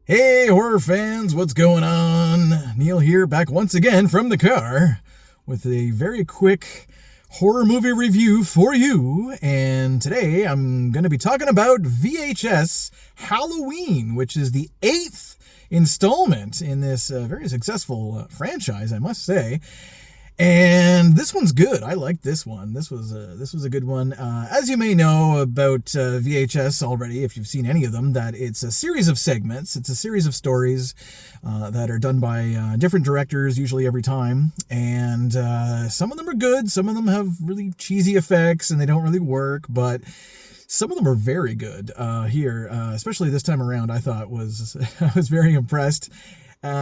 Hey, horror fans, what's going on? Neil here, back once again from the car with a very quick horror movie review for you. And today I'm going to be talking about VHS Halloween, which is the 8th installment in this very successful franchise, I must say. And this one's good. I like this one. This was a good one. As you may know about VHS already, if you've seen any of them, that it's a series of segments. It's a series of stories that are done by different directors, usually every time. And some of them are good. Some of them have really cheesy effects and they don't really work. But some of them are very good here, especially this time around. I thought I was very impressed.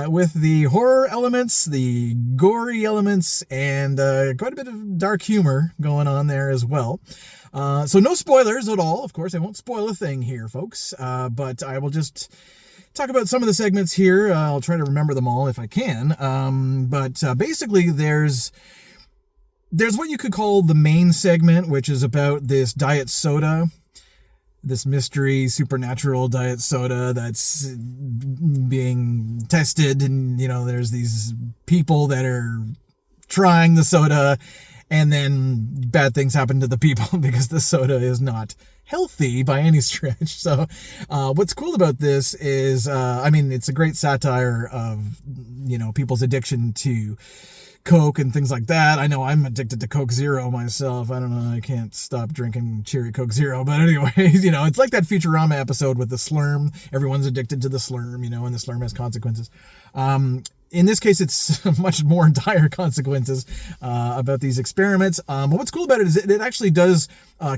With the horror elements, the gory elements, and quite a bit of dark humor going on there as well. So no spoilers at all. Of course, I won't spoil a thing here, folks. But I will just talk about some of the segments here. I'll try to remember them all if I can. But basically, there's what you could call the main segment, which is about this diet soda. This mystery supernatural diet soda that's being tested, and there's these people that are trying the soda, and then bad things happen to the people because the soda is not healthy by any stretch. So what's cool about this is it's a great satire of people's addiction to Coke and things like that. I know I'm addicted to Coke Zero myself. I don't know, I can't stop drinking cherry Coke Zero. But anyways, it's like that Futurama episode with the slurm. Everyone's addicted to the slurm, and the slurm has consequences. In this case, it's much more dire consequences about these experiments. But what's cool about it is it actually does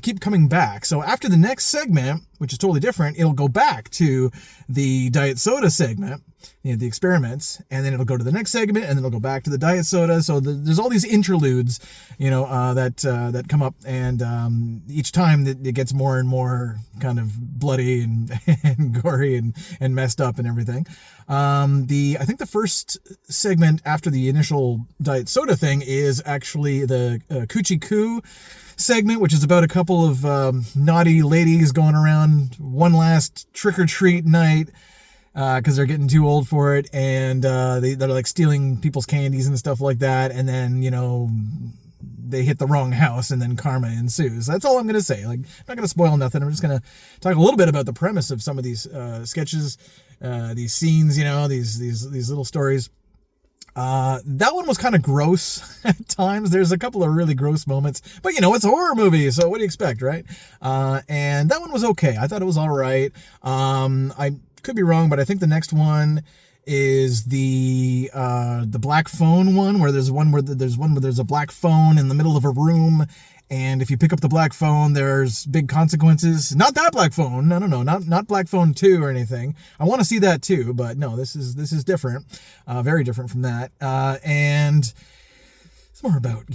keep coming back. So after the next segment, which is totally different, it'll go back to the diet soda segment, the experiments, and then it'll go to the next segment, and then it'll go back to the diet soda. So there's all these interludes, that come up, and each time it gets more and more kind of bloody and gory and messed up and everything. I think the first segment after the initial diet soda thing is actually the Coochie Coo segment, which is about a couple of naughty ladies going around one last trick-or-treat night because they're getting too old for it, and they're like stealing people's candies and stuff like that, and then they hit the wrong house, and then karma ensues. That's all I'm gonna say. Like, I'm not gonna spoil nothing. I'm just gonna talk a little bit about the premise of some of these sketches, these scenes, these little stories. That one was kind of gross at times. There's a couple of really gross moments, but it's a horror movie, so what do you expect, right? And that one was okay. I thought it was all right. I could be wrong, but I think the next one is the black phone one, where there's one where there's a black phone in the middle of a room, and if you pick up the black phone, there's big consequences. Not that black phone. No, not Black Phone 2 or anything. I want to see that too, but no, this is different. Very different from that. And it's more about,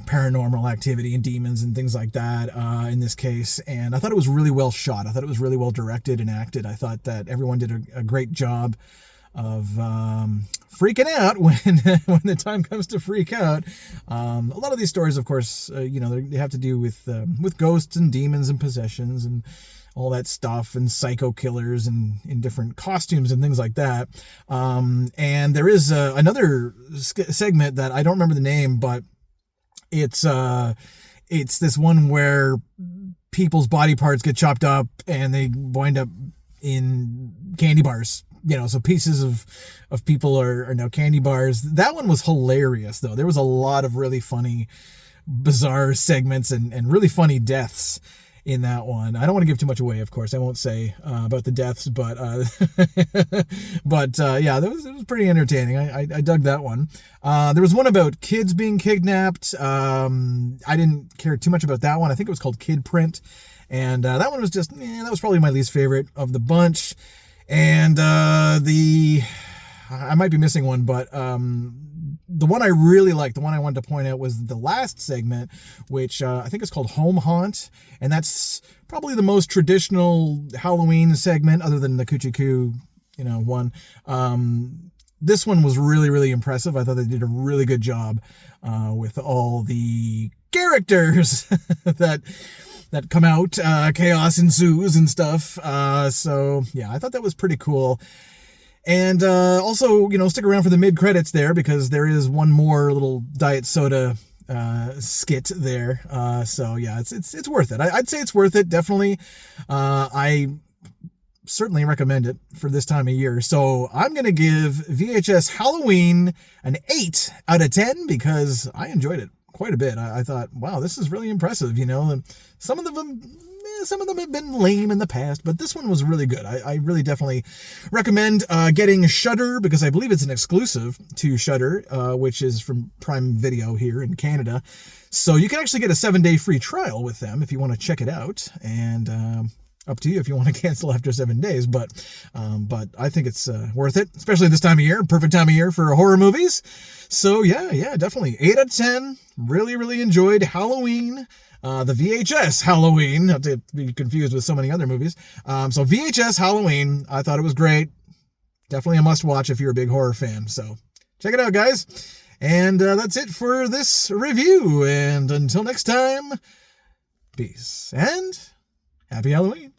paranormal activity and demons and things like that in this case. And I thought it was really well shot. I thought it was really well directed and acted. I thought that everyone did a great job of freaking out when the time comes to freak out. A lot of these stories, of course, they have to do with ghosts and demons and possessions and all that stuff, and psycho killers and in different costumes and things like that. And there is another segment that I don't remember the name, but it's this one where people's body parts get chopped up and they wind up in candy bars. So pieces of people are now candy bars. That one was hilarious, though. There was a lot of really funny, bizarre segments and really funny deaths in that one. I don't want to give too much away, of course. I won't say about the deaths, but yeah, it was pretty entertaining. I dug that one. There was one about kids being kidnapped. I didn't care too much about that one. I think it was called Kid Print, and that one was just that was probably my least favorite of the bunch. And I might be missing one, but the one I really liked, the one I wanted to point out, was the last segment, which I think is called Home Haunt, and that's probably the most traditional Halloween segment, other than the Coochie Coo, one. This one was really, really impressive. I thought they did a really good job with all the characters that come out. Chaos ensues and stuff. So yeah, I thought that was pretty cool. And also, stick around for the mid credits there because there is one more little diet soda skit there. So yeah, it's worth it. I'd say it's worth it. Definitely. I certainly recommend it for this time of year. So I'm going to give VHS Halloween an 8 out of 10 because I enjoyed it quite a bit. I thought, wow, this is really impressive. Some of them have been lame in the past, but this one was really good. I really definitely recommend getting Shudder because I believe it's an exclusive to Shudder, which is from Prime Video here in Canada. So you can actually get a 7-day free trial with them if you want to check it out. And up to you if you want to cancel after 7 days, but I think it's worth it, especially this time of year. Perfect time of year for horror movies. So yeah, definitely 8 out of 10. Really, really enjoyed Halloween. The VHS Halloween, not to be confused with so many other movies. So VHS Halloween, I thought it was great. Definitely a must watch if you're a big horror fan. So check it out, guys. And that's it for this review. And until next time, peace and happy Halloween.